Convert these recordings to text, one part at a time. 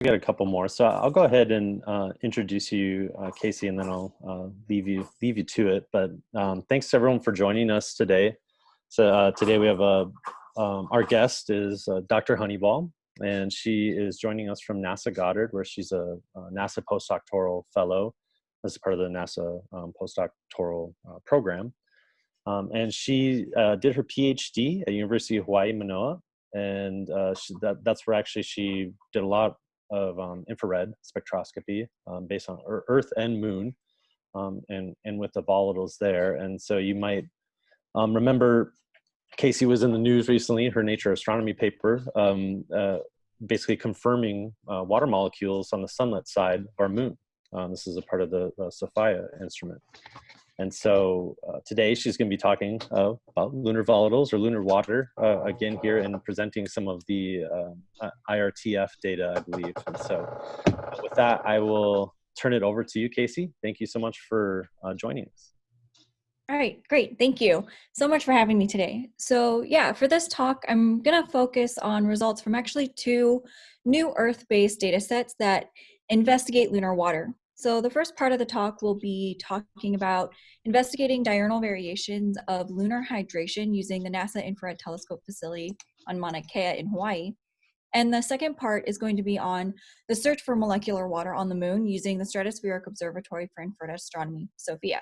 get a couple more. So I'll go ahead and introduce you, Casey, and then I'll leave you to it. But thanks to everyone for joining us today. So today we have our guest is Dr. Honniball, and she is joining us from NASA Goddard, where she's a NASA postdoctoral fellow as part of the NASA postdoctoral program. And she did her PhD at University of Hawaii, Manoa, and that's where actually she did a lot of infrared spectroscopy based on Earth and Moon, and with the volatiles there. And so you might remember Casey was in the news recently, her Nature Astronomy paper, basically confirming water molecules on the sunlit side of our moon. This is a part of the SOFIA instrument. And so today she's going to be talking about lunar volatiles or lunar water again here, and presenting some of the IRTF data, I believe. And so with that, I will turn it over to you, Casey. Thank you so much for joining us. All right, great. Thank you so much for having me today. So yeah, for this talk, I'm going to focus on results from actually two new Earth-based data sets that investigate lunar water. So the first part of the talk will be talking about investigating diurnal variations of lunar hydration using the NASA Infrared Telescope facility on Mauna Kea in Hawaii. And the second part is going to be on the search for molecular water on the moon using the Stratospheric Observatory for Infrared Astronomy, SOFIA.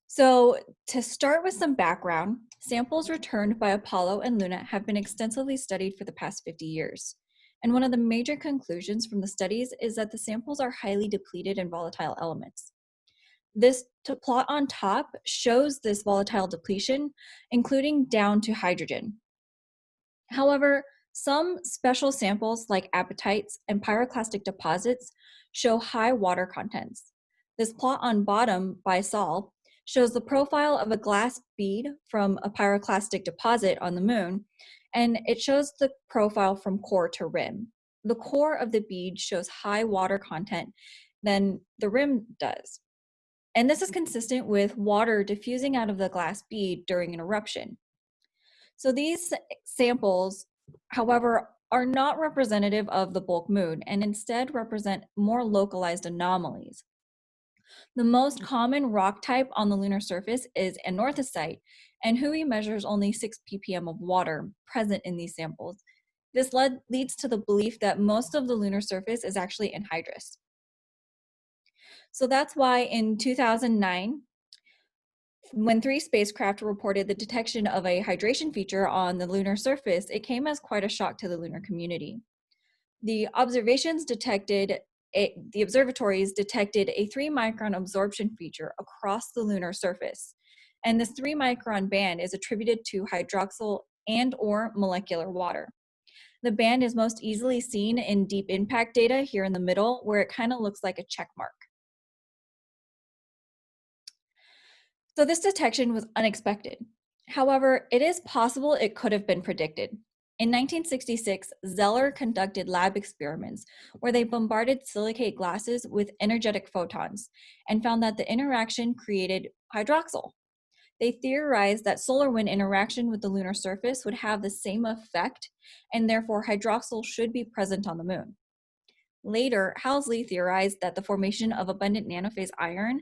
So to start with some background, samples returned by Apollo and Luna have been extensively studied for the past 50 years. And one of the major conclusions from the studies is that the samples are highly depleted in volatile elements. This plot on top shows this volatile depletion, including down to hydrogen. However, some special samples like apatites and pyroclastic deposits show high water contents. This plot on bottom by Sol shows the profile of a glass bead from a pyroclastic deposit on the moon, and it shows the profile from core to rim. The core of the bead shows high water content than the rim does. And this is consistent with water diffusing out of the glass bead during an eruption. So these samples, however, are not representative of the bulk moon and instead represent more localized anomalies. The most common rock type on the lunar surface is anorthosite, and HUI measures only 6 ppm of water present in these samples. This leads to the belief that most of the lunar surface is actually anhydrous. So that's why in 2009, when 3 spacecraft reported the detection of a hydration feature on the lunar surface, it came as quite a shock to the lunar community. The observations detected the observatories detected a 3-micron absorption feature across the lunar surface. And this 3-micron band is attributed to hydroxyl and/or molecular water. The band is most easily seen in deep impact data here in the middle, where it kind of looks like a check mark. So this detection was unexpected. However, it is possible it could have been predicted. In 1966, Zeller conducted lab experiments where they bombarded silicate glasses with energetic photons and found that the interaction created hydroxyl. They theorized that solar wind interaction with the lunar surface would have the same effect, and therefore hydroxyl should be present on the moon. Later, Housley theorized that the formation of abundant nanophase iron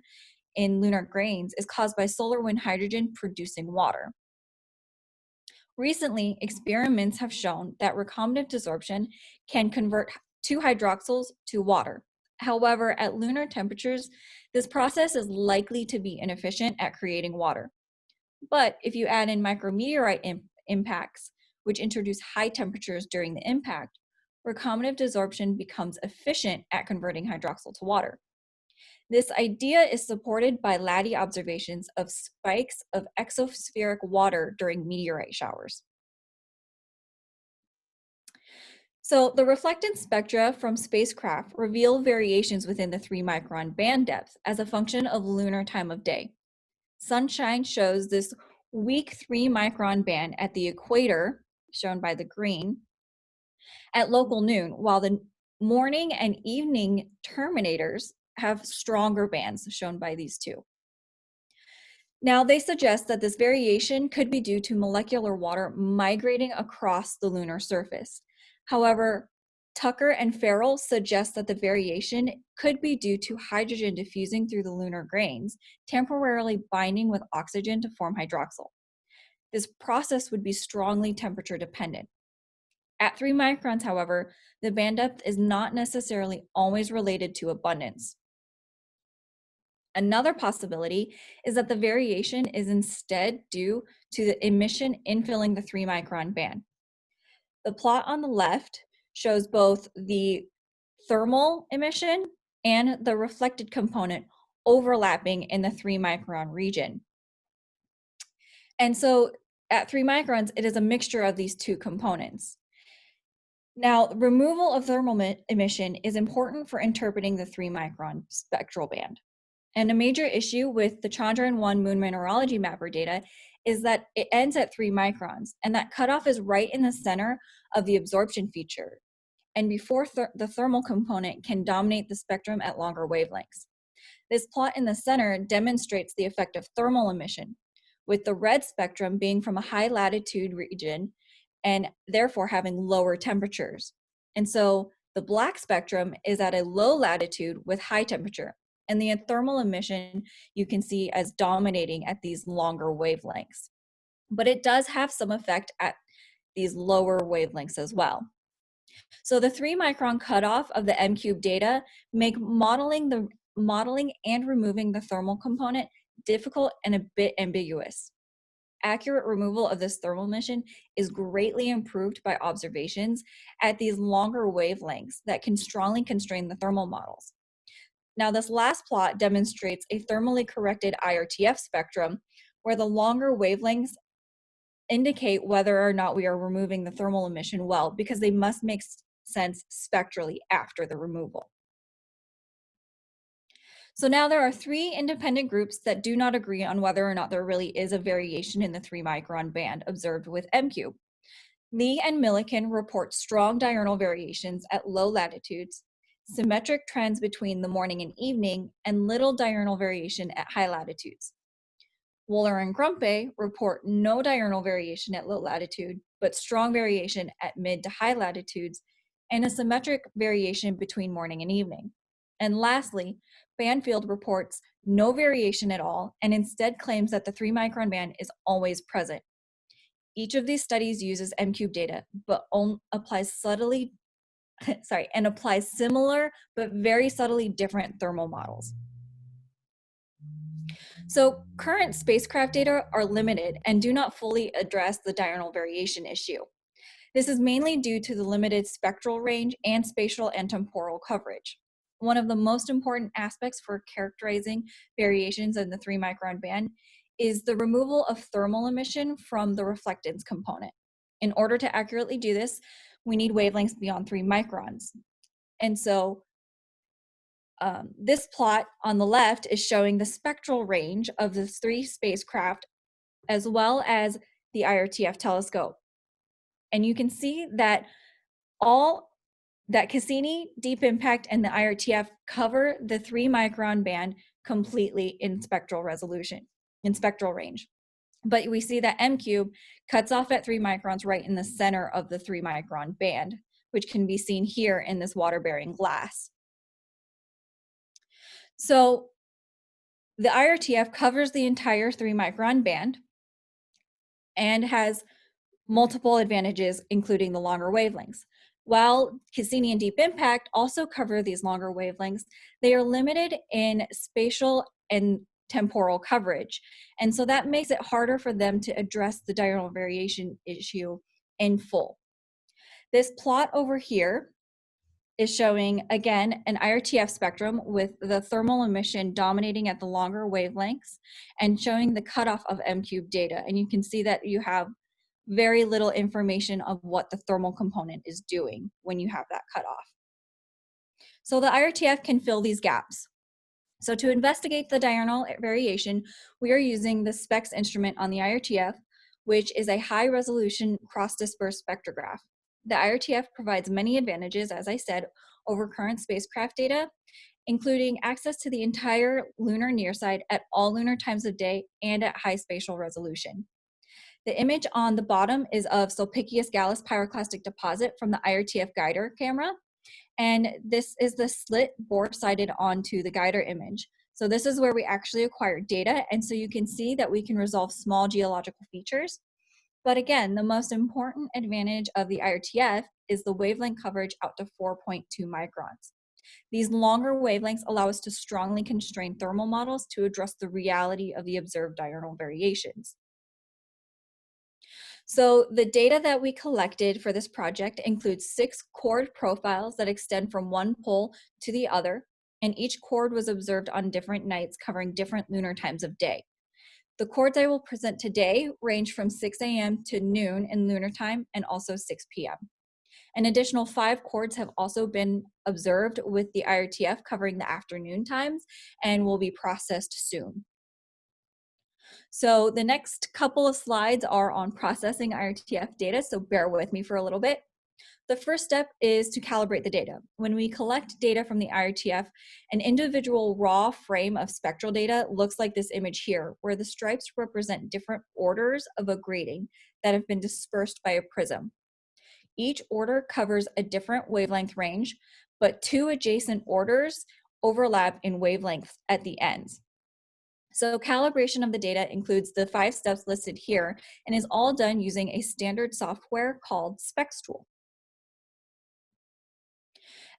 in lunar grains is caused by solar wind hydrogen producing water. Recently, experiments have shown that recombinant desorption can convert 2 hydroxyls to water. However, at lunar temperatures, this process is likely to be inefficient at creating water. But if you add in micrometeorite impacts, which introduce high temperatures during the impact, recombinant desorption becomes efficient at converting hydroxyl to water. This idea is supported by LADEE observations of spikes of exospheric water during meteorite showers. So the reflectance spectra from spacecraft reveal variations within the 3-micron band depth as a function of lunar time of day. Sunshine shows this weak 3-micron band at the equator, shown by the green, at local noon, while the morning and evening terminators have stronger bands, shown by these 2. Now, they suggest that this variation could be due to molecular water migrating across the lunar surface. However, Tucker and Farrell suggest that the variation could be due to hydrogen diffusing through the lunar grains, temporarily binding with oxygen to form hydroxyl. This process would be strongly temperature dependent. At 3 microns, however, the band depth is not necessarily always related to abundance. Another possibility is that the variation is instead due to the emission infilling the 3 micron band. The plot on the left shows both the thermal emission and the reflected component overlapping in the 3 micron region. And so at 3 microns, it is a mixture of these two components. Now, removal of thermal emission is important for interpreting the 3 micron spectral band. And a major issue with the Chandrayaan-1 Moon Mineralogy Mapper data is that it ends at 3 microns, and that cutoff is right in the center of the absorption feature, and before the thermal component can dominate the spectrum at longer wavelengths. This plot in the center demonstrates the effect of thermal emission, with the red spectrum being from a high latitude region and therefore having lower temperatures. And so the black spectrum is at a low latitude with high temperature, and the thermal emission you can see as dominating at these longer wavelengths. But it does have some effect at these lower wavelengths as well. So the 3 micron cutoff of the M-cube data make modeling and removing the thermal component difficult and a bit ambiguous. Accurate removal of this thermal emission is greatly improved by observations at these longer wavelengths that can strongly constrain the thermal models. Now, this last plot demonstrates a thermally corrected IRTF spectrum where the longer wavelengths indicate whether or not we are removing the thermal emission well, because they must make sense spectrally after the removal. So now there are 3 independent groups that do not agree on whether or not there really is a variation in the 3 micron band observed with M-cube. Lee and Millikan report strong diurnal variations at low latitudes, symmetric trends between the morning and evening, and little diurnal variation at high latitudes. Wooler and Grumpe report no diurnal variation at low latitude, but strong variation at mid to high latitudes, and a symmetric variation between morning and evening. And lastly, Banfield reports no variation at all, and instead claims that the 3 micron band is always present. Each of these studies uses M-cube data, but applies similar but very subtly different thermal models. So current spacecraft data are limited and do not fully address the diurnal variation issue. This is mainly due to the limited spectral range and spatial and temporal coverage. One of the most important aspects for characterizing variations in the 3 micron band is the removal of thermal emission from the reflectance component. In order to accurately do this, we need wavelengths beyond 3 microns. And so this plot on the left is showing the spectral range of the 3 spacecraft as well as the IRTF telescope. And you can see that Cassini, Deep Impact, and the IRTF cover the 3 micron band completely in spectral resolution, in spectral range. But we see that M-cube cuts off at 3 microns right in the center of the 3 micron band, which can be seen here in this water-bearing glass. So the IRTF covers the entire 3 micron band and has multiple advantages, including the longer wavelengths. While Cassini and Deep Impact also cover these longer wavelengths, they are limited in spatial and temporal coverage. And so that makes it harder for them to address the diurnal variation issue in full. This plot over here is showing, again, an IRTF spectrum with the thermal emission dominating at the longer wavelengths and showing the cutoff of M-cube data. And you can see that you have very little information of what the thermal component is doing when you have that cutoff. So the IRTF can fill these gaps. So to investigate the diurnal variation, we are using the Spex instrument on the IRTF, which is a high-resolution cross-dispersed spectrograph. The IRTF provides many advantages, as I said, over current spacecraft data, including access to the entire lunar nearside at all lunar times of day and at high spatial resolution. The image on the bottom is of Sulpicius Gallus pyroclastic deposit from the IRTF Guider camera, And this is the slit bore-sighted onto the guider image. So this is where we actually acquire data, and so you can see that we can resolve small geological features. But again, the most important advantage of the IRTF is the wavelength coverage out to 4.2 microns. These longer wavelengths allow us to strongly constrain thermal models to address the reality of the observed diurnal variations. So the data that we collected for this project includes 6 chord profiles that extend from one pole to the other, and each chord was observed on different nights covering different lunar times of day. The chords I will present today range from 6 a.m. to noon in lunar time and also 6 p.m. An additional 5 chords have also been observed with the IRTF covering the afternoon times and will be processed soon. So the next couple of slides are on processing IRTF data, so bear with me for a little bit. The first step is to calibrate the data. When we collect data from the IRTF, an individual raw frame of spectral data looks like this image here, where the stripes represent different orders of a grating that have been dispersed by a prism. Each order covers a different wavelength range, but 2 adjacent orders overlap in wavelengths at the ends. So calibration of the data includes the 5 steps listed here and is all done using a standard software called Spex tool.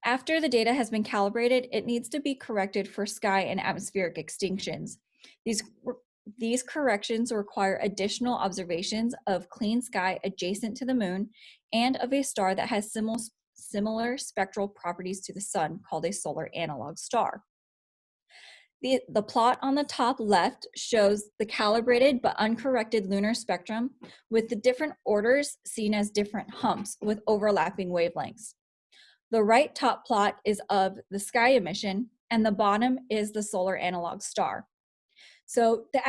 After the data has been calibrated, it needs to be corrected for sky and atmospheric extinctions. These corrections require additional observations of clean sky adjacent to the moon and of a star that has similar spectral properties to the sun, called a solar analog star. The plot on the top left shows the calibrated but uncorrected lunar spectrum with the different orders seen as different humps with overlapping wavelengths. The right top plot is of the sky emission, and the bottom is the solar analog star. So the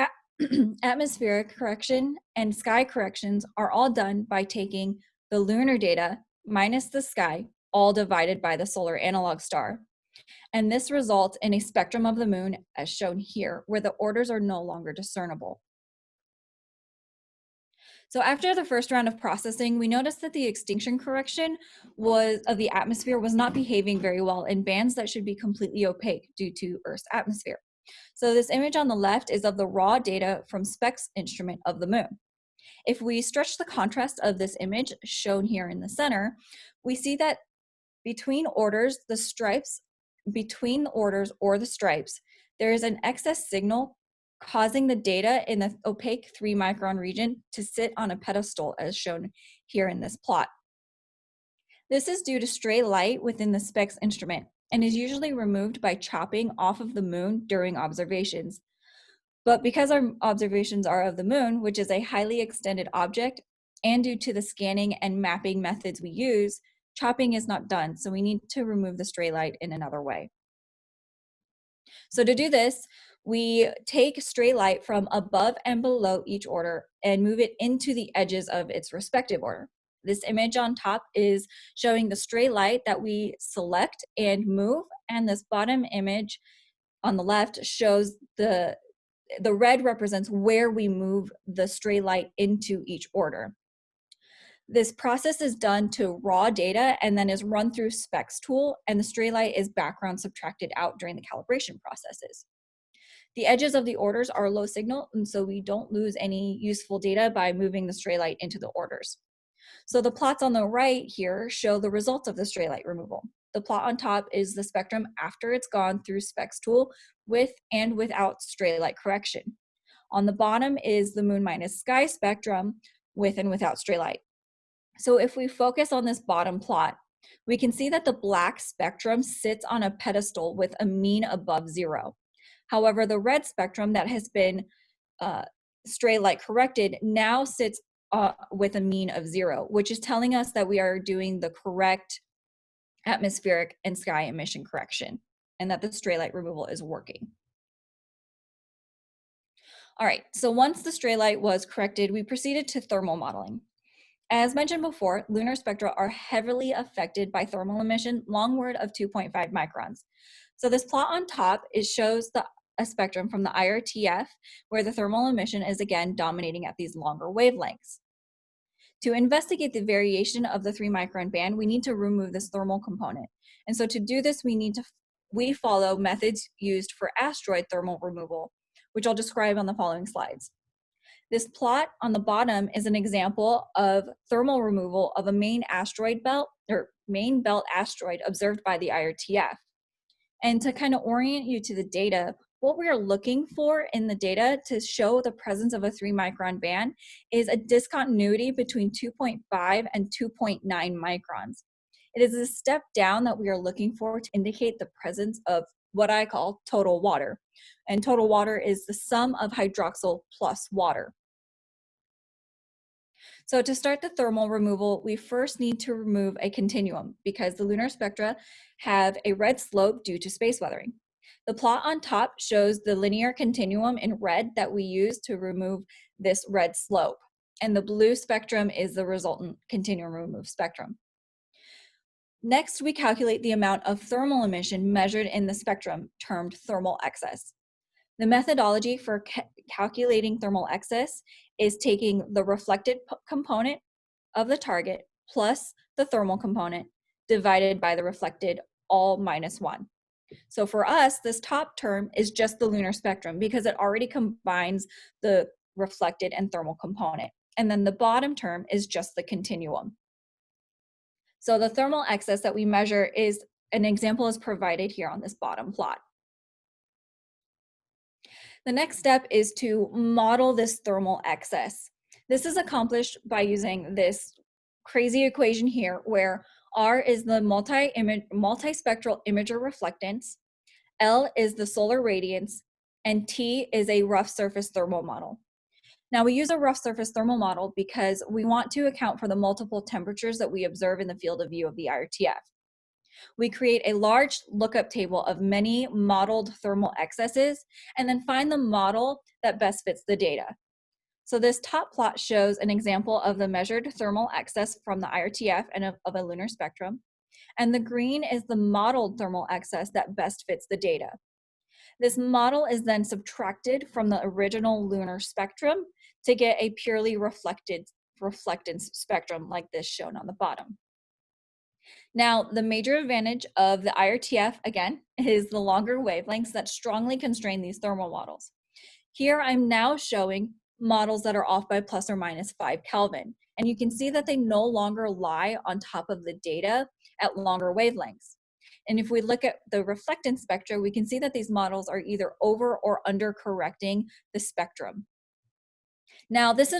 atmospheric correction and sky corrections are all done by taking the lunar data minus the sky, all divided by the solar analog star. And this results in a spectrum of the moon as shown here, where the orders are no longer discernible. So after the first round of processing, we noticed that the extinction correction of the atmosphere was not behaving very well in bands that should be completely opaque due to Earth's atmosphere. So this image on the left is of the raw data from Spex instrument of the moon. If we stretch the contrast of this image shown here in the center, we see that between orders, the stripes, between the orders or the stripes, there is an excess signal causing the data in the opaque 3 micron region to sit on a pedestal as shown here in this plot. This is due to stray light within the Spex instrument and is usually removed by chopping off of the moon during observations. But because our observations are of the moon, which is a highly extended object, and due to the scanning and mapping methods we use, chopping is not done, so we need to remove the stray light in another way. So to do this, we take stray light from above and below each order and move it into the edges of its respective order. This image on top is showing the stray light that we select and move, and this bottom image on the left shows the red represents where we move the stray light into each order. This process is done to raw data and then is run through Spex tool, and the stray light is background subtracted out during the calibration processes. The edges of the orders are low signal, and so we don't lose any useful data by moving the stray light into the orders. So the plots on the right here show the results of the stray light removal. The plot on top is the spectrum after it's gone through Spex tool with and without stray light correction. On the bottom is the moon minus sky spectrum with and without stray light. So if we focus on this bottom plot, we can see that the black spectrum sits on a pedestal with a mean above 0. However, the red spectrum that has been stray light corrected now sits with a mean of 0, which is telling us that we are doing the correct atmospheric and sky emission correction and that the stray light removal is working. All right, so once the stray light was corrected, we proceeded to thermal modeling. As mentioned before, lunar spectra are heavily affected by thermal emission longward of 2.5 microns. So this plot on top shows a spectrum from the IRTF, where the thermal emission is again dominating at these longer wavelengths. To investigate the variation of the 3 micron band, we need to remove this thermal component. And so to do this, we follow methods used for asteroid thermal removal, which I'll describe on the following slides. This plot on the bottom is an example of thermal removal of a main belt asteroid observed by the IRTF. And to kind of orient you to the data, what we are looking for in the data to show the presence of a 3 micron band is a discontinuity between 2.5 and 2.9 microns. It is a step down that we are looking for to indicate the presence of what I call total water. And total water is the sum of hydroxyl plus water. So to start the thermal removal, we first need to remove a continuum because the lunar spectra have a red slope due to space weathering. The plot on top shows the linear continuum in red that we use to remove this red slope. And the blue spectrum is the resultant continuum removed spectrum. Next, we calculate the amount of thermal emission measured in the spectrum, termed thermal excess. The methodology for calculating thermal excess is taking the reflected component of the target plus the thermal component divided by the reflected, all minus 1. So for us, this top term is just the lunar spectrum because it already combines the reflected and thermal component. And then the bottom term is just the continuum. So the thermal excess that we measure is an example is provided here on this bottom plot. The next step is to model this thermal excess. This is accomplished by using this crazy equation here where R is the multispectral imager reflectance, L is the solar radiance, and T is a rough surface thermal model. Now we use a rough surface thermal model because we want to account for the multiple temperatures that we observe in the field of view of the IRTF. We create a large lookup table of many modeled thermal excesses and then find the model that best fits the data. So this top plot shows an example of the measured thermal excess from the IRTF and of a lunar spectrum. And the green is the modeled thermal excess that best fits the data. This model is then subtracted from the original lunar spectrum to get a purely reflectance spectrum like this shown on the bottom. Now, the major advantage of the IRTF, again, is the longer wavelengths that strongly constrain these thermal models. Here, I'm now showing models that are off by plus or minus 5 Kelvin. And you can see that they no longer lie on top of the data at longer wavelengths. And if we look at the reflectance spectra, we can see that these models are either over or under correcting the spectrum. Now, this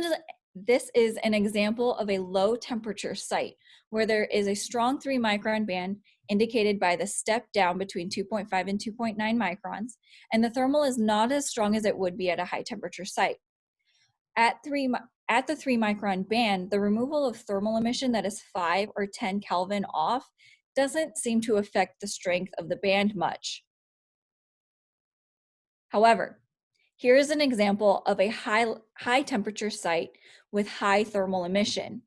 is an example of a low temperature site where there is a strong 3 micron band indicated by the step down between 2.5 and 2.9 microns, and the thermal is not as strong as it would be at a high temperature site. At the 3 micron band, the removal of thermal emission that is 5 or 10 Kelvin off doesn't seem to affect the strength of the band much. However, here is an example of a high temperature site with high thermal emission.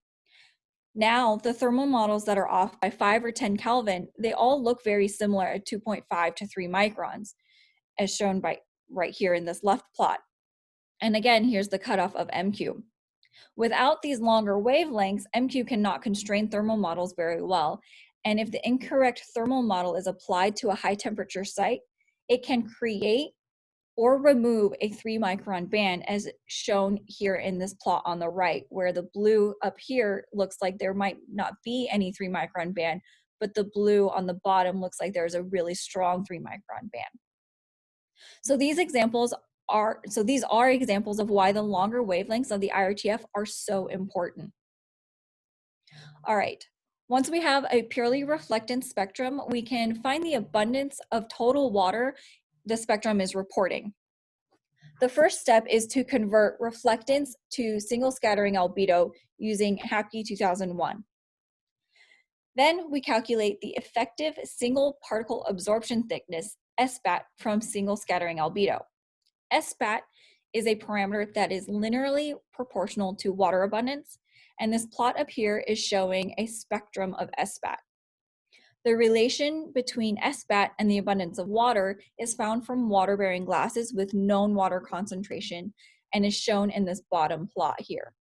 Now, the thermal models that are off by 5 or 10 Kelvin, they all look very similar at 2.5 to 3 microns, as shown by right here in this left plot. And again, here's the cutoff of MQ. Without these longer wavelengths, MQ cannot constrain thermal models very well. And if the incorrect thermal model is applied to a high temperature site, it can create or remove a 3 micron band as shown here in this plot on the right, where the blue up here looks like there might not be any 3 micron band, but the blue on the bottom looks like there's a really strong 3 micron band. So these are examples of why the longer wavelengths of the IRTF are so important. All right, once we have a purely reflectance spectrum, we can find the abundance of total water the spectrum is reporting. The first step is to convert reflectance to single scattering albedo using HAPI 2001. Then we calculate the effective single particle absorption thickness, SPAT, from single scattering albedo. SPAT is a parameter that is linearly proportional to water abundance, and this plot up here is showing a spectrum of SPAT. The relation between SPAT and the abundance of water is found from water-bearing glasses with known water concentration and is shown in this bottom plot here.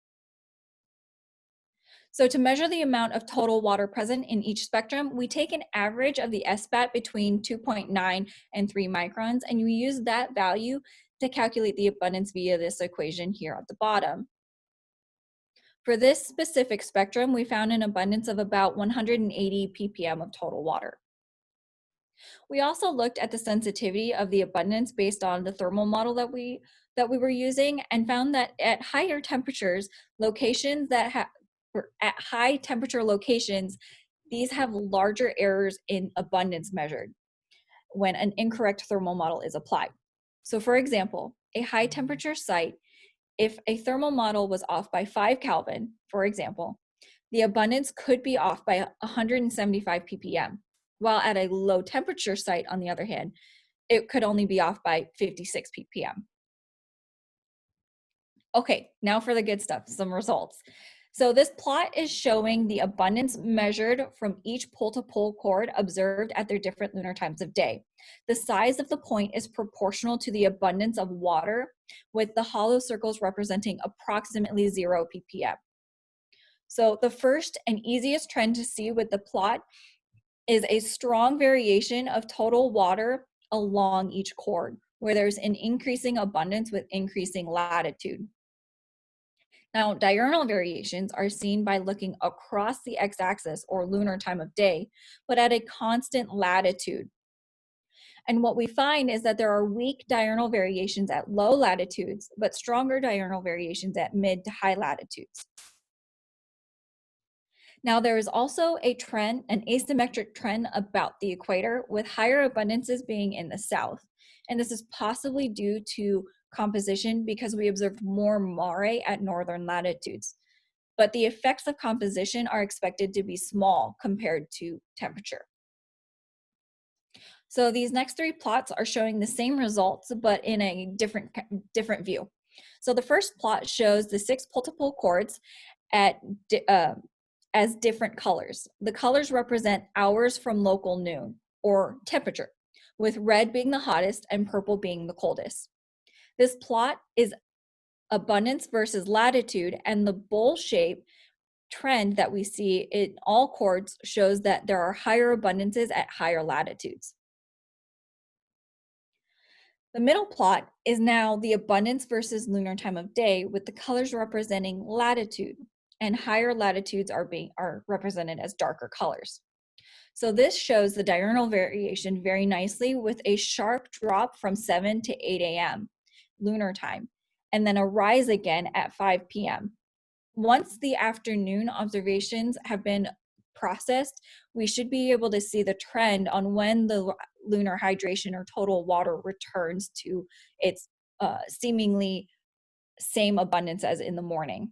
So to measure the amount of total water present in each spectrum, we take an average of the SBAT between 2.9 and 3 microns, and we use that value to calculate the abundance via this equation here at the bottom. For this specific spectrum, we found an abundance of about 180 ppm of total water. We also looked at the sensitivity of the abundance based on the thermal model that we were using, and found that at higher temperatures, locations that at high temperature locations, these have larger errors in abundance measured when an incorrect thermal model is applied. So for example, a high temperature site, if a thermal model was off by 5 Kelvin, for example, the abundance could be off by 175 ppm, while at a low temperature site, on the other hand, it could only be off by 56 ppm. Okay, now for the good stuff, some results. So this plot is showing the abundance measured from each pole-to-pole cord observed at their different lunar times of day. The size of the point is proportional to the abundance of water, with the hollow circles representing approximately 0 ppm. So the first and easiest trend to see with the plot is a strong variation of total water along each cord, where there's an increasing abundance with increasing latitude. Now, diurnal variations are seen by looking across the x-axis, or lunar time of day, but at a constant latitude. And what we find is that there are weak diurnal variations at low latitudes, but stronger diurnal variations at mid to high latitudes. Now, there is also a trend, an asymmetric trend about the equator, with higher abundances being in the south. And this is possibly due to composition, because we observed more mare at northern latitudes. But the effects of composition are expected to be small compared to temperature. So these next 3 plots are showing the same results, but in a different view. So the first plot shows the 6 pole-to-pole cords as different colors. The colors represent hours from local noon, or temperature, with red being the hottest and purple being the coldest. This plot is abundance versus latitude, and the bowl shape trend that we see in all cords shows that there are higher abundances at higher latitudes. The middle plot is now the abundance versus lunar time of day, with the colors representing latitude, and higher latitudes are represented as darker colors. So this shows the diurnal variation very nicely, with a sharp drop from 7 to 8 a.m. lunar time, and then a rise again at 5 p.m. Once the afternoon observations have been processed, we should be able to see the trend on when the lunar hydration, or total water, returns to its seemingly same abundance as in the morning.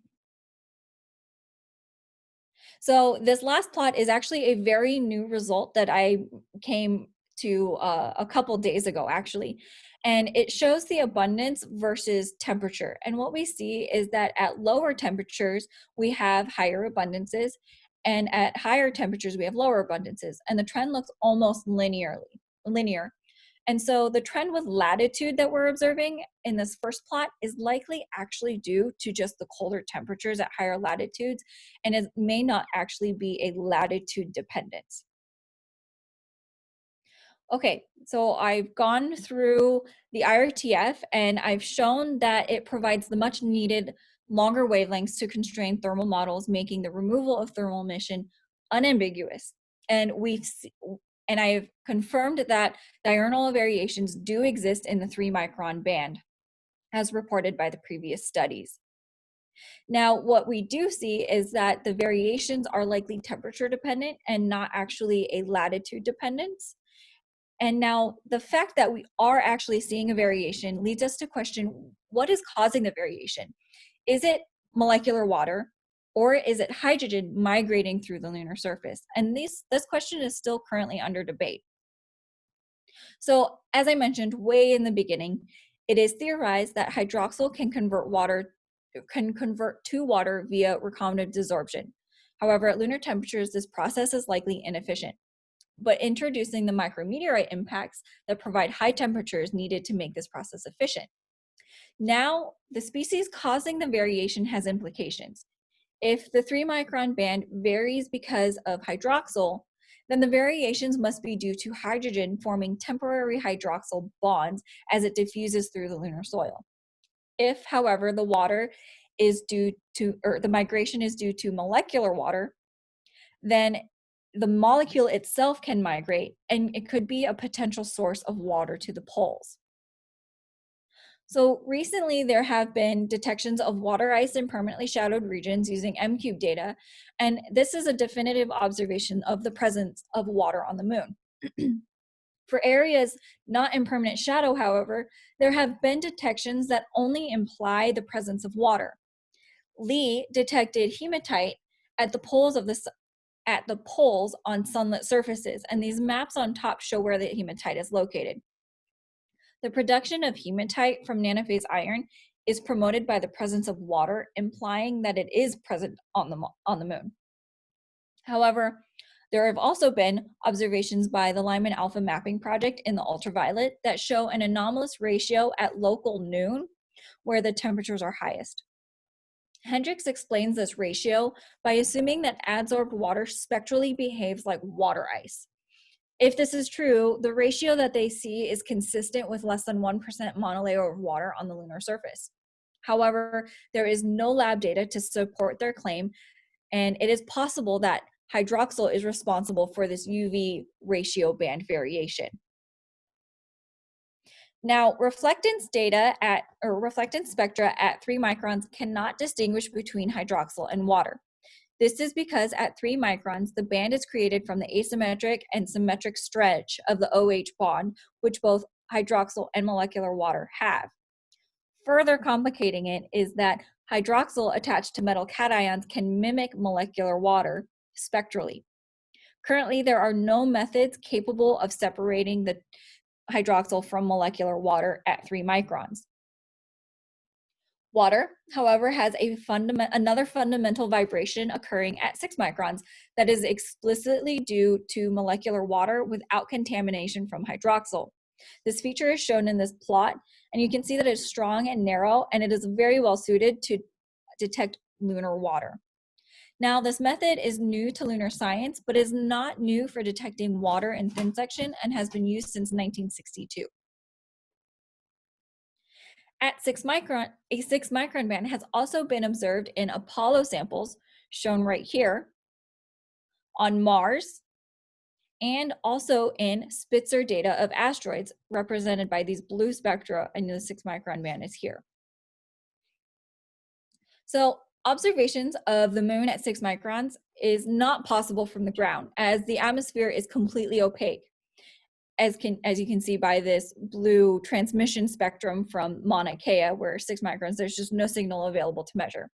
So this last plot is actually a very new result that I came to a couple days ago, actually. And it shows the abundance versus temperature. And what we see is that at lower temperatures, we have higher abundances, and at higher temperatures, we have lower abundances. And the trend looks almost linear. And so the trend with latitude that we're observing in this first plot is likely actually due to just the colder temperatures at higher latitudes, and it may not actually be a latitude dependence. Okay, so I've gone through the IRTF, and I've shown that it provides the much needed longer wavelengths to constrain thermal models, making the removal of thermal emission unambiguous. And I've confirmed that diurnal variations do exist in the 3 micron band, as reported by the previous studies. Now, what we do see is that the variations are likely temperature dependent and not actually a latitude dependence. And now the fact that we are actually seeing a variation leads us to question, what is causing the variation? Is it molecular water, or is it hydrogen migrating through the lunar surface? And this question is still currently under debate. So as I mentioned way in the beginning, it is theorized that hydroxyl can convert to water via recombinant desorption. However, at lunar temperatures, this process is likely inefficient. But introducing the micrometeorite impacts that provide high temperatures needed to make this process efficient. Now, the species causing the variation has implications. If the 3 micron band varies because of hydroxyl, then the variations must be due to hydrogen forming temporary hydroxyl bonds as it diffuses through the lunar soil. If, however, the migration is due to molecular water, then the molecule itself can migrate, and it could be a potential source of water to the poles. So recently there have been detections of water ice in permanently shadowed regions using M-cube data, and this is a definitive observation of the presence of water on the moon. For areas not in permanent shadow, however, there have been detections that only imply the presence of water. Lee detected hematite at the poles on sunlit surfaces, and these maps on top show where the hematite is located. The production of hematite from nanophase iron is promoted by the presence of water, implying that it is present on the moon. However, there have also been observations by the Lyman Alpha Mapping Project in the ultraviolet that show an anomalous ratio at local noon, where the temperatures are highest. Hendricks explains this ratio by assuming that adsorbed water spectrally behaves like water ice. If this is true, the ratio that they see is consistent with less than 1% monolayer of water on the lunar surface. However, there is no lab data to support their claim, and it is possible that hydroxyl is responsible for this UV ratio band variation. Now, reflectance spectra at 3 microns cannot distinguish between hydroxyl and water. This is because at 3 microns, the band is created from the asymmetric and symmetric stretch of the OH bond, which both hydroxyl and molecular water have. Further complicating it is that hydroxyl attached to metal cations can mimic molecular water spectrally. Currently, there are no methods capable of separating the hydroxyl from molecular water at 3 microns. Water, however, has another fundamental vibration occurring at 6 microns that is explicitly due to molecular water without contamination from hydroxyl. This feature is shown in this plot, and you can see that it's strong and narrow, and it is very well suited to detect lunar water. Now, this method is new to lunar science, but is not new for detecting water in thin section and has been used since 1962. At 6 micron, a 6 micron band has also been observed in Apollo samples, shown right here, on Mars, and also in Spitzer data of asteroids, represented by these blue spectra, and the 6 micron band is here. So observations of the moon at 6 microns is not possible from the ground, as the atmosphere is completely opaque, as you can see by this blue transmission spectrum from Maunakea, where 6 microns, there's just no signal available to measure.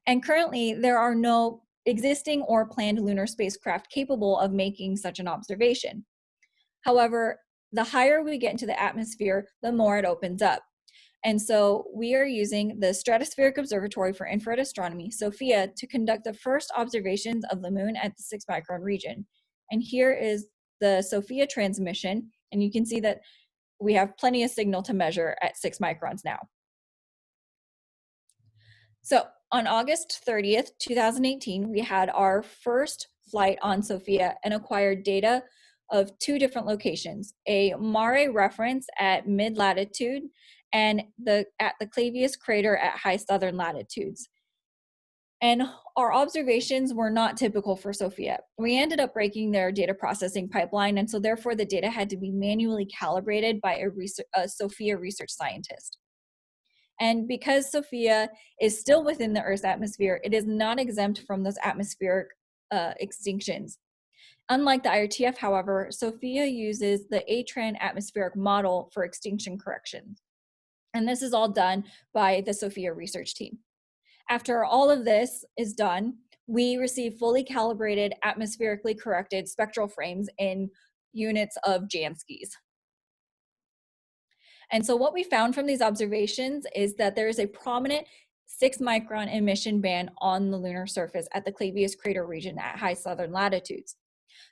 And currently, there are no existing or planned lunar spacecraft capable of making such an observation. However, the higher we get into the atmosphere, the more it opens up. And so we are using the Stratospheric Observatory for Infrared Astronomy, SOFIA, to conduct the first observations of the moon at the 6 micron region. And here is the SOFIA transmission, and you can see that we have plenty of signal to measure at 6 microns now. So on August 30th, 2018, we had our first flight on SOFIA and acquired data of 2 different locations, a Mare reference at mid-latitude and at the Clavius crater at high southern latitudes. And our observations were not typical for SOFIA. We ended up breaking their data processing pipeline, and so therefore the data had to be manually calibrated by a SOFIA research scientist. And because SOFIA is still within the Earth's atmosphere, it is not exempt from those atmospheric extinctions. Unlike the IRTF, however, SOFIA uses the ATRAN atmospheric model for extinction correction. And this is all done by the SOFIA research team. After all of this is done, we receive fully calibrated, atmospherically corrected spectral frames in units of Janskis. And so what we found from these observations is that there is a prominent 6 micron emission band on the lunar surface at the Clavius crater region at high southern latitudes.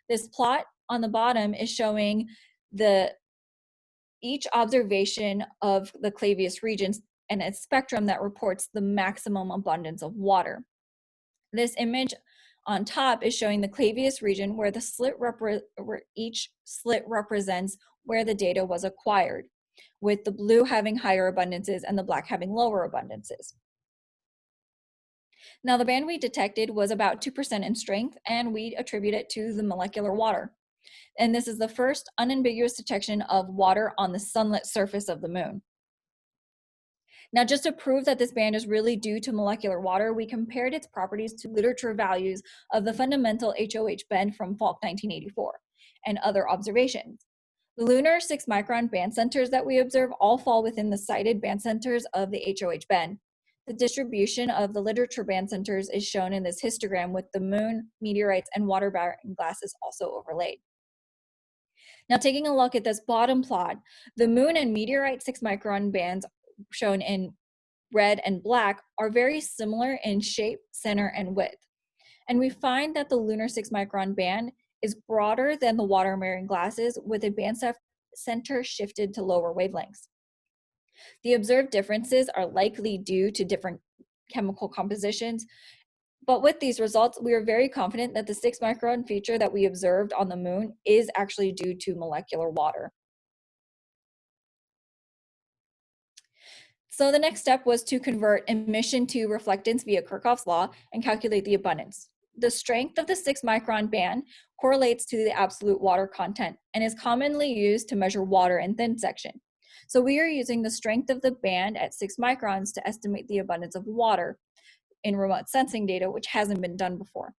This plot on the bottom is showing each observation of the Clavius regions and a spectrum that reports the maximum abundance of water. This image on top is showing the clavius region where each slit represents where the data was acquired, with the blue having higher abundances and the black having lower abundances. Now, the band we detected was about 2% in strength, and we attribute it to the molecular water. And this is the first unambiguous detection of water on the sunlit surface of the moon. Now, just to prove that this band is really due to molecular water, we compared its properties to literature values of the fundamental HOH band from Falk 1984 and other observations. The lunar 6-micron band centers that we observe all fall within the cited band centers of the HOH band. The distribution of the literature band centers is shown in this histogram with the moon, meteorites, and water-bearing glasses also overlaid. Now, taking a look at this bottom plot, the moon and meteorite 6-micron bands shown in red and black are very similar in shape, center, and width. And we find that the lunar 6-micron band is broader than the water-bearing glasses with a band center shifted to lower wavelengths. The observed differences are likely due to different chemical compositions, but with these results, we are very confident that the 6-micron feature that we observed on the moon is actually due to molecular water. So the next step was to convert emission to reflectance via Kirchhoff's law and calculate the abundance. The strength of the 6-micron band correlates to the absolute water content and is commonly used to measure water in thin section. So we are using the strength of the band at 6 microns to estimate the abundance of water in remote sensing data, which hasn't been done before.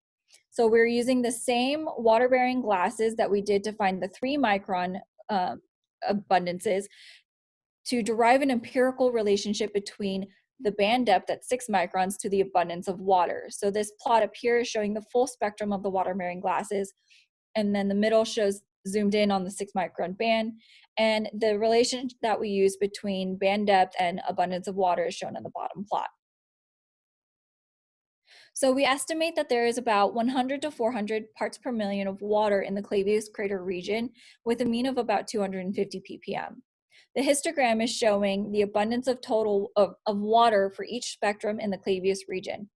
So we're using the same water-bearing glasses that we did to find the 3-micron abundances to derive an empirical relationship between the band depth at 6 microns to the abundance of water. So this plot up here is showing the full spectrum of the water-bearing glasses, and then the middle shows zoomed in on the 6-micron band, and the relation that we use between band depth and abundance of water is shown in the bottom plot. So we estimate that there is about 100 to 400 parts per million of water in the Clavius crater region with a mean of about 250 ppm. The histogram is showing the abundance of total of water for each spectrum in the Clavius region.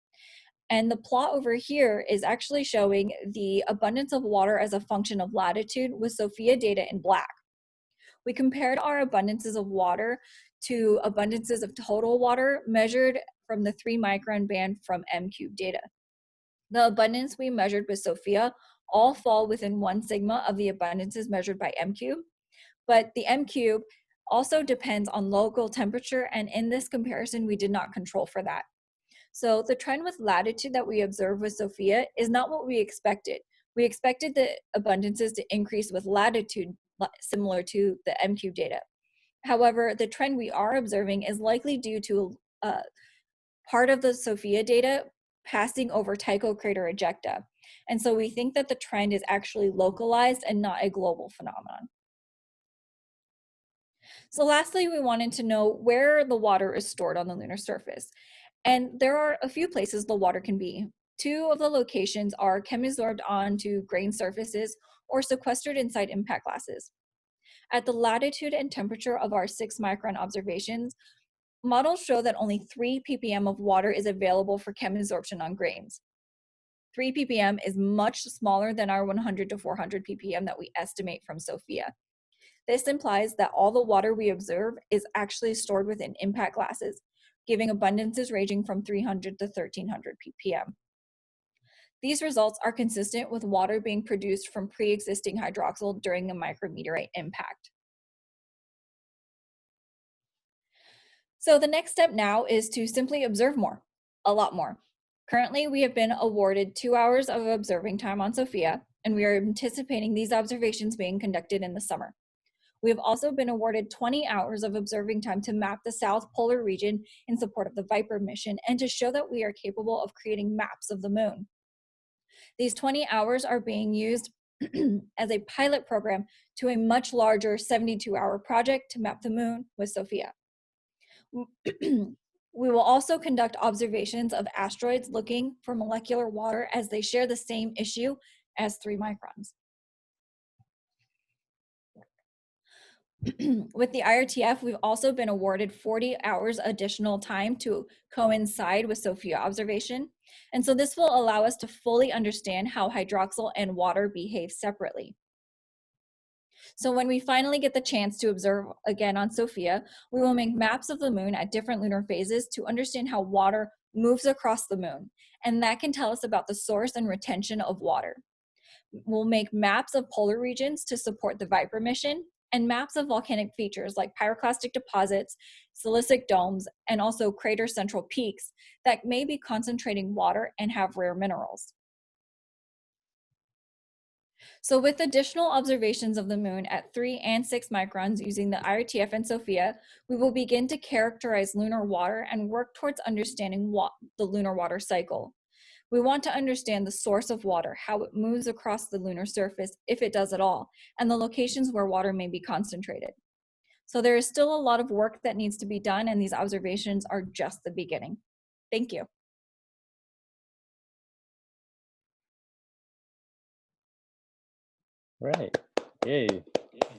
And the plot over here is actually showing the abundance of water as a function of latitude with SOFIA data in black. We compared our abundances of water to abundances of total water measured from the 3-micron band from M-cube data. The abundance we measured with SOFIA all fall within 1 sigma of the abundances measured by M-cube, but the M-cube also depends on local temperature, and in this comparison, we did not control for that. So the trend with latitude that we observed with SOFIA is not what we expected. We expected the abundances to increase with latitude, similar to the M-cube data. However, the trend we are observing is likely due to part of the SOFIA data passing over Tycho crater ejecta. And so we think that the trend is actually localized and not a global phenomenon. So lastly, we wanted to know where the water is stored on the lunar surface. And there are a few places the water can be. 2 of the locations are chemisorbed onto grain surfaces or sequestered inside impact glasses. At the latitude and temperature of our 6-micron observations, models show that only 3 ppm of water is available for chemisorption on grains. 3 ppm is much smaller than our 100 to 400 ppm that we estimate from SOFIA. This implies that all the water we observe is actually stored within impact glasses, giving abundances ranging from 300 to 1300 ppm. These results are consistent with water being produced from pre-existing hydroxyl during a micrometeorite impact. So the next step now is to simply observe more, a lot more. Currently, we have been awarded 2 hours of observing time on SOFIA, and we are anticipating these observations being conducted in the summer. We have also been awarded 20 hours of observing time to map the South Polar region in support of the Viper mission and to show that we are capable of creating maps of the moon. These 20 hours are being used as a pilot program to a much larger 72-hour project to map the moon with SOFIA. We will also conduct observations of asteroids looking for molecular water as they share the same issue as 3 microns. With the IRTF, we've also been awarded 40 hours additional time to coincide with SOFIA observation. And so this will allow us to fully understand how hydroxyl and water behave separately. So when we finally get the chance to observe again on SOFIA, we will make maps of the moon at different lunar phases to understand how water moves across the moon. And that can tell us about the source and retention of water. We'll make maps of polar regions to support the Viper mission, and maps of volcanic features like pyroclastic deposits, silicic domes, and also crater central peaks that may be concentrating water and have rare minerals. So with additional observations of the moon at 3 and 6 microns using the IRTF and SOFIA, we will begin to characterize lunar water and work towards understanding the lunar water cycle. We want to understand the source of water, how it moves across the lunar surface, if it does at all, and the locations where water may be concentrated. So there is still a lot of work that needs to be done, and these observations are just the beginning. Thank you. Right. Yay.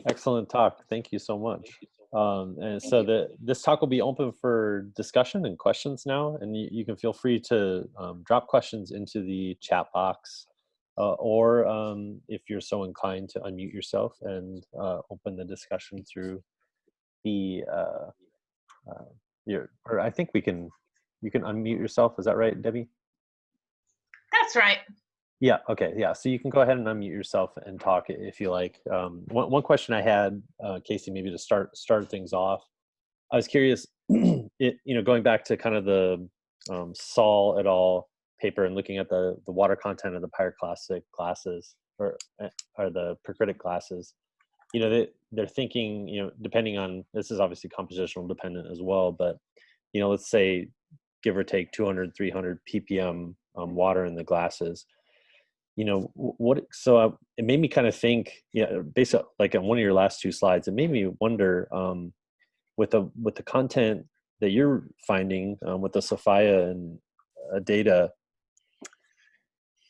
Excellent talk. Thank you so much. And so this talk will be open for discussion and questions now, and you can feel free to drop questions into the chat box, or if you're so inclined to unmute yourself and open the discussion through the or I think you can unmute yourself. Is that right, Debbie? That's right. Yeah, okay, yeah. So you can go ahead and unmute yourself and talk if you like. One question I had, Casey, maybe to start things off, I was curious, going back to kind of the Saul et al. Paper and looking at the water content of the pyroclastic glasses or the percritic glasses, they're thinking, depending on, this is obviously compositional dependent as well, but, let's say, give or take 200, 300 ppm water in the glasses. It made me kind of think, based on, like, on one of your last two slides, it made me wonder, with the content that you're finding with the SOFIA and data,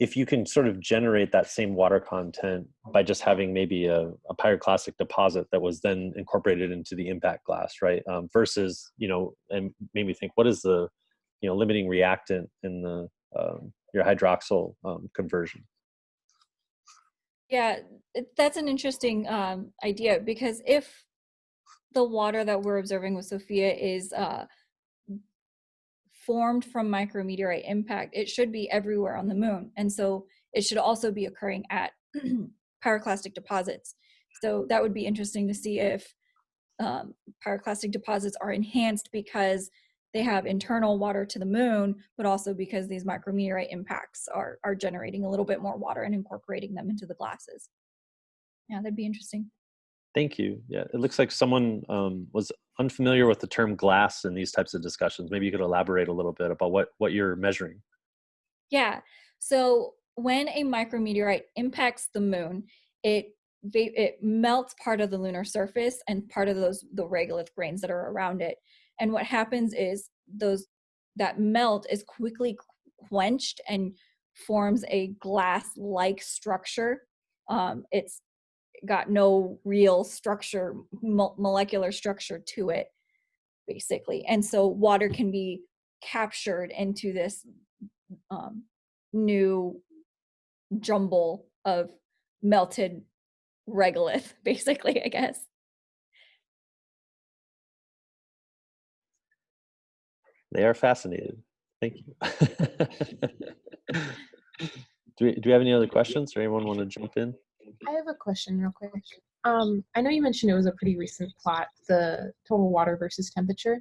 if you can sort of generate that same water content by just having maybe a pyroclastic deposit that was then incorporated into the impact glass, right? Versus, and made me think, what is the, limiting reactant in the your hydroxyl conversion? Yeah, that's an interesting idea, because if the water that we're observing with SOFIA is formed from micrometeorite impact, it should be everywhere on the moon. And so it should also be occurring at pyroclastic deposits. So that would be interesting to see if pyroclastic deposits are enhanced because they have internal water to the moon, but also because these micrometeorite impacts are generating a little bit more water and incorporating them into the glasses. Yeah, that'd be interesting. Thank you. Yeah, it looks like someone was unfamiliar with the term glass in these types of discussions. Maybe you could elaborate a little bit about what you're measuring. Yeah, so when a micrometeorite impacts the moon, it melts part of the lunar surface and part of the regolith grains that are around it. And what happens is that melt is quickly quenched and forms a glass-like structure. It's got no real structure, molecular structure to it, basically. And so water can be captured into this new jumble of melted regolith, basically, I guess. They are fascinated. Thank you. Do we have any other questions, or anyone want to jump in? I have a question real quick. I know you mentioned it was a pretty recent plot, the total water versus temperature,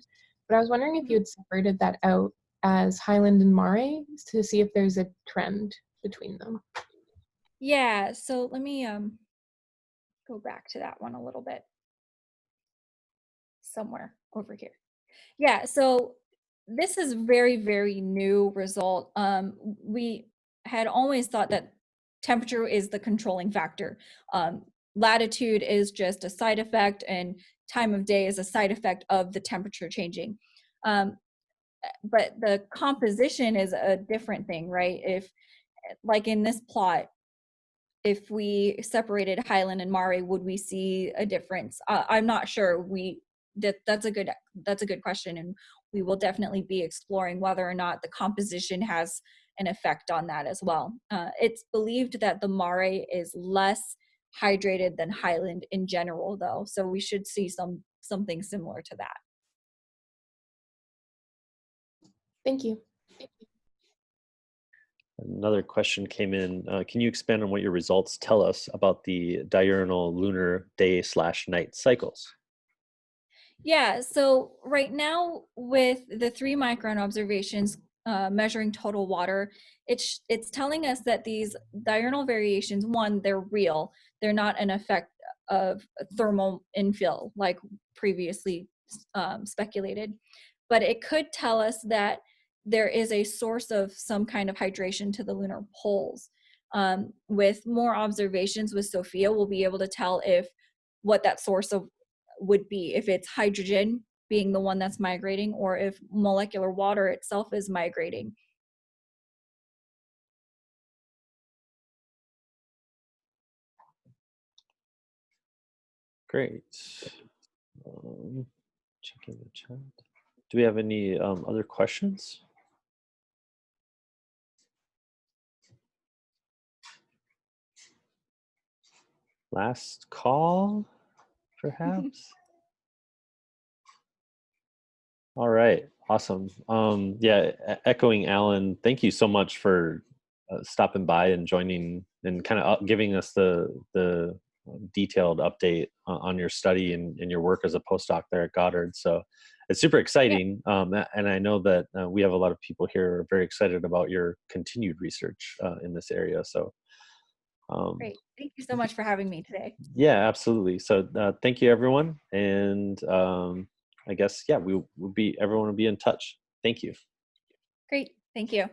but I was wondering if you had separated that out as Highland and Mare to see if there's a trend between them. Yeah, so let me go back to that one a little bit. Somewhere over here. Yeah, so this is very, very new result. We had always thought that temperature is the controlling factor. Latitude is just a side effect, and time of day is a side effect of the temperature changing. But the composition is a different thing, right? If, like in this plot, if we separated Highland and Mare, would we see a difference? I'm not sure. That's a good question, and we will definitely be exploring whether or not the composition has an effect on that as well. It's believed that the mare is less hydrated than Highland in general, though, so we should see something similar to that. Thank you. Another question came in. Can you expand on what your results tell us about the diurnal lunar day/night cycles? Yeah, so right now with the 3 micron observations measuring total water, it's telling us that these diurnal variations, one, they're real. They're not an effect of thermal infill like previously speculated. But it could tell us that there is a source of some kind of hydration to the lunar poles. With more observations with SOFIA, we'll be able to tell if what that source of would be, if it's hydrogen being the one that's migrating, or if molecular water itself is migrating. Great. Checking the chat. Do we have any other questions? Last call, perhaps? All right, awesome. Yeah, echoing Alan, thank you so much for stopping by and joining and kind of giving us the detailed update on your study and your work as a postdoc there at Goddard. So it's super exciting. Yeah. And I know that we have a lot of people here who are very excited about your continued research in this area. So great. Thank you so much for having me today. Yeah, absolutely. So thank you, everyone. And I guess, yeah, everyone will be in touch. Thank you. Great. Thank you.